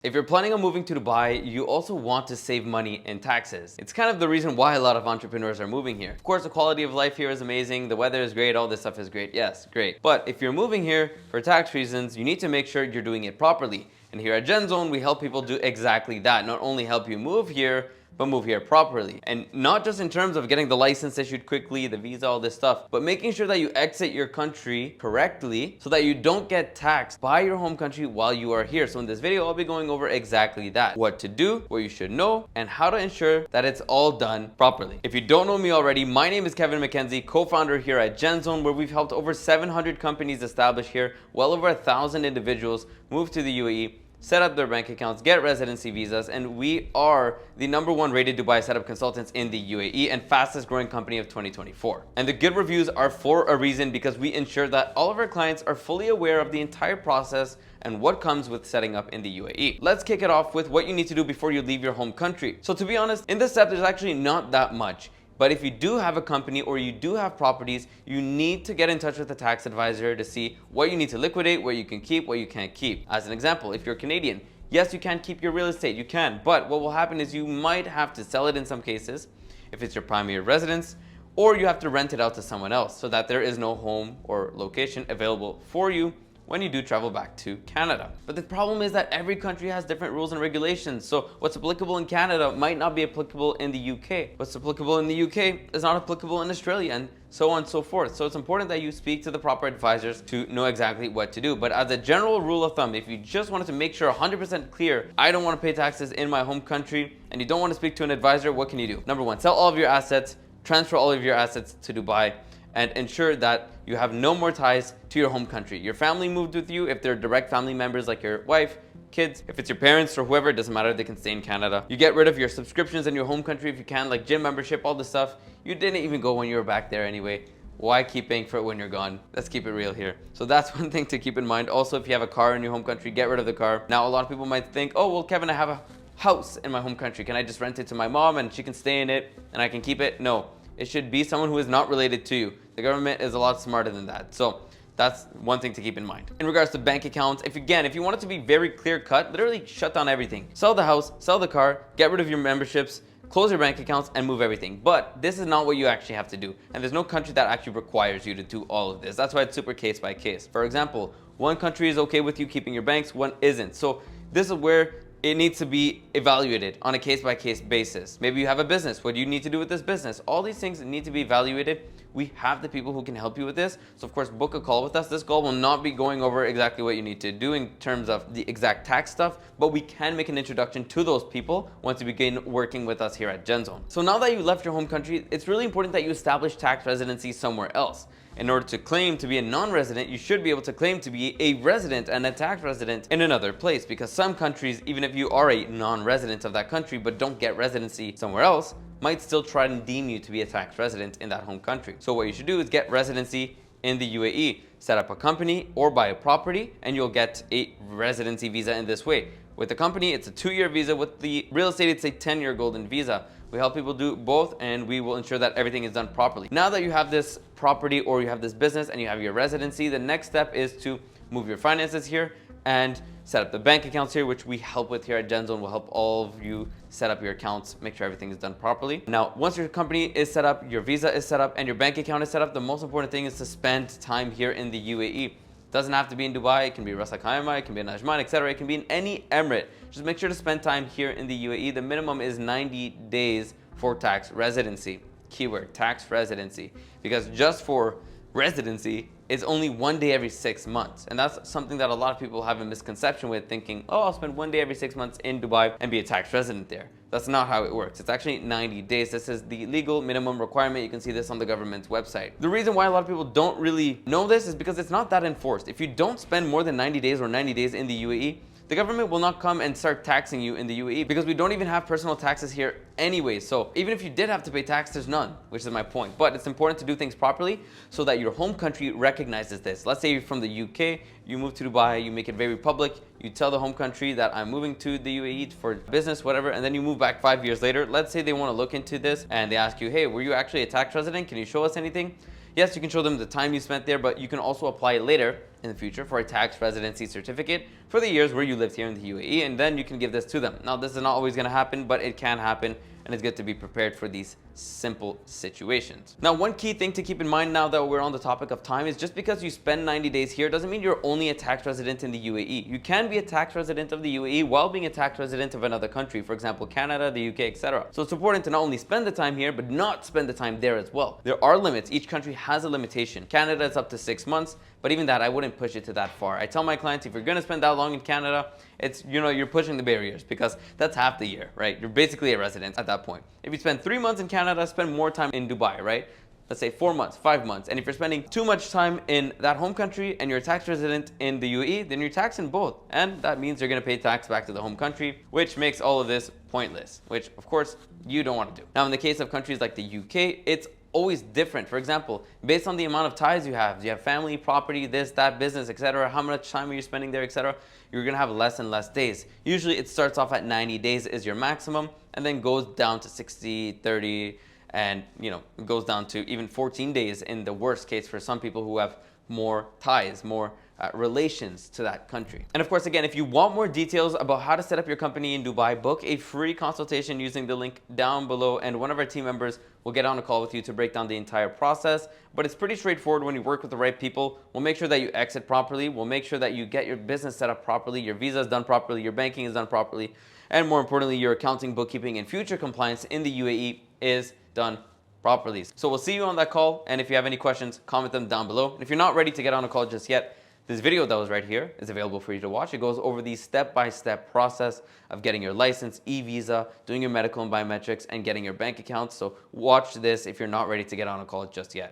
If you're planning on moving to Dubai, you also want to save money in taxes. It's kind of the reason why a lot of entrepreneurs are moving here. Of course, the quality of life here is amazing, the weather is great, all this stuff is great. Yes, great. But if you're moving here for tax reasons, you need to make sure you're doing it properly. And here at GenZone, we help people do exactly that. Not only help you move here, but move here properly. And not just in terms of getting the license issued quickly, the visa, all this stuff, but making sure that you exit your country correctly so that you don't get taxed by your home country while you are here. So in this video, I'll be going over exactly that. What to do, what you should know, and how to ensure that it's all done properly. If you don't know me already, my name is Kevin McKenzie, co-founder here at GenZone, where we've helped over 700 companies establish here, well over 1,000 individuals move to the UAE, set up their bank accounts, get residency visas, and we are the #1 rated Dubai setup consultants in the UAE and fastest growing company of 2024. And the good reviews are for a reason, because we ensure that all of our clients are fully aware of the entire process and what comes with setting up in the UAE. Let's kick it off with what you need to do before you leave your home country. So to be honest, in this step, there's actually not that much. But if you do have a company or you do have properties, you need to get in touch with a tax advisor to see what you need to liquidate, what you can keep, what you can't keep. As an example, if you're Canadian, yes, you can keep your real estate, you can, but what will happen is you might have to sell it in some cases if it's your primary residence, or you have to rent it out to someone else so that there is no home or location available for you when you do travel back to Canada. But the problem is that every country has different rules and regulations. So what's applicable in Canada might not be applicable in the UK. What's applicable in the UK is not applicable in Australia, and so on and so forth. So it's important that you speak to the proper advisors to know exactly what to do. But as a general rule of thumb, if you just wanted to make sure 100% clear, I don't want to pay taxes in my home country, and you don't want to speak to an advisor, what can you do? Number one, sell all of your assets, transfer all of your assets to Dubai, and ensure that you have no more ties to your home country. Your family moved with you, if they're direct family members like your wife, kids, if it's your parents or whoever, it doesn't matter, they can stay in Canada. You get rid of your subscriptions in your home country if you can, like gym membership, all this stuff. You didn't even go when you were back there anyway. Why keep paying for it when you're gone? Let's keep it real here. So that's one thing to keep in mind. Also, if you have a car in your home country, get rid of the car. Now, a lot of people might think, oh, well, Kevin, I have a house in my home country. Can I just rent it to my mom and she can stay in it and I can keep it? No. It should be someone who is not related to you. The government is a lot smarter than that. So that's one thing to keep in mind. In regards to bank accounts, if you want it to be very clear cut, literally shut down everything. Sell the house, sell the car, get rid of your memberships, close your bank accounts, and move everything. But this is not what you actually have to do. And there's no country that actually requires you to do all of this. That's why it's super case by case. For example, one country is okay with you keeping your banks, one isn't. So this is where it needs to be evaluated on a case-by-case basis. Maybe you have a business. What do you need to do with this business? All these things need to be evaluated. We have the people who can help you with this. So of course, book a call with us. This call will not be going over exactly what you need to do in terms of the exact tax stuff, but we can make an introduction to those people once you begin working with us here at GenZone. So now that you left your home country, it's really important that you establish tax residency somewhere else. In order to claim to be a non-resident, you should be able to claim to be a resident and a tax resident in another place, because some countries, even if you are a non-resident of that country but don't get residency somewhere else, might still try and deem you to be a tax resident in that home country. So what you should do is get residency in the UAE, set up a company or buy a property, and you'll get a residency visa in this way. With the company, it's a 2-year visa. With the real estate, it's a 10-year golden visa. We help people do both, and we will ensure that everything is done properly. Now that you have this property or you have this business and you have your residency, the next step is to move your finances here and set up the bank accounts here, which we help with here at GenZone. We'll help all of you set up your accounts, make sure everything is done properly. Now, once your company is set up, your visa is set up, and your bank account is set up, the most important thing is to spend time here in the UAE. Doesn't have to be in Dubai, it can be Ras Al Khaimah, it can be in Ajman, etc. It can be in any emirate. Just make sure to spend time here in the UAE. The minimum is 90 days for tax residency. Keyword, tax residency. Because just for residency, it's only 1 day every 6 months. And that's something that a lot of people have a misconception with, thinking, oh, I'll spend 1 day every 6 months in Dubai and be a tax resident there. That's not how it works. It's actually 90 days. This is the legal minimum requirement. You can see this on the government's website. The reason why a lot of people don't really know this is because it's not that enforced. If you don't spend more than 90 days or 90 days in the UAE, the government will not come and start taxing you in the UAE, because we don't even have personal taxes here anyway. So even if you did have to pay tax, there's none, which is my point. But it's important to do things properly so that your home country recognizes this. Let's say you're from the UK, you move to Dubai, you make it very public, you tell the home country that I'm moving to the UAE for business, whatever, and then you move back 5 years later. Let's say they want to look into this and they ask you, hey, were you actually a tax resident? Can you show us anything? Yes, you can show them the time you spent there, but you can also apply later in the future for a tax residency certificate for the years where you lived here in the UAE, and then you can give this to them. Now, this is not always going to happen, but it can happen, and it's good to be prepared for these simple situations. Now, one key thing to keep in mind now that we're on the topic of time is just because you spend 90 days here doesn't mean you're only a tax resident in the UAE. You can be a tax resident of the UAE while being a tax resident of another country, for example, Canada, the UK, etc. So it's important to not only spend the time here, but not spend the time there as well. There are limits. Each country has a limitation. Canada is up to 6 months, but even that, I wouldn't push it to that far. I tell my clients, if you're going to spend that long in Canada, it's, you're pushing the barriers, because that's half the year, right? You're basically a resident at that point. If you spend 3 months in Canada, spend more time in Dubai, right? Let's say 4 months, 5 months. And if you're spending too much time in that home country and you're a tax resident in the UAE, then you're taxing both. And that means you're going to pay tax back to the home country, which makes all of this pointless, which of course you don't want to do. Now, in the case of countries like the UK, it's always different. For example, based on the amount of ties you have, do you have family, property, this, that, business, etc., how much time are you spending there, etc., you're going to have less and less days. Usually it starts off at 90 days is your maximum, and then goes down to 60, 30, and it goes down to even 14 days in the worst case for some people who have more ties, more relations to that country. And of course, again, if you want more details about how to set up your company in Dubai, book a free consultation using the link down below, and one of our team members will get on a call with you to break down the entire process. But it's pretty straightforward when you work with the right people. We'll make sure that you exit properly. We'll make sure that you get your business set up properly, your visa is done properly, your banking is done properly, and more importantly, your accounting, bookkeeping, and future compliance in the UAE is done properly. So we'll see you on that call, and if you have any questions, comment them down below. And if you're not ready to get on a call just yet, this video that was right here is available for you to watch. It goes over the step-by-step process of getting your license, e-visa, doing your medical and biometrics, and getting your bank account. So watch this if you're not ready to get on a call just yet.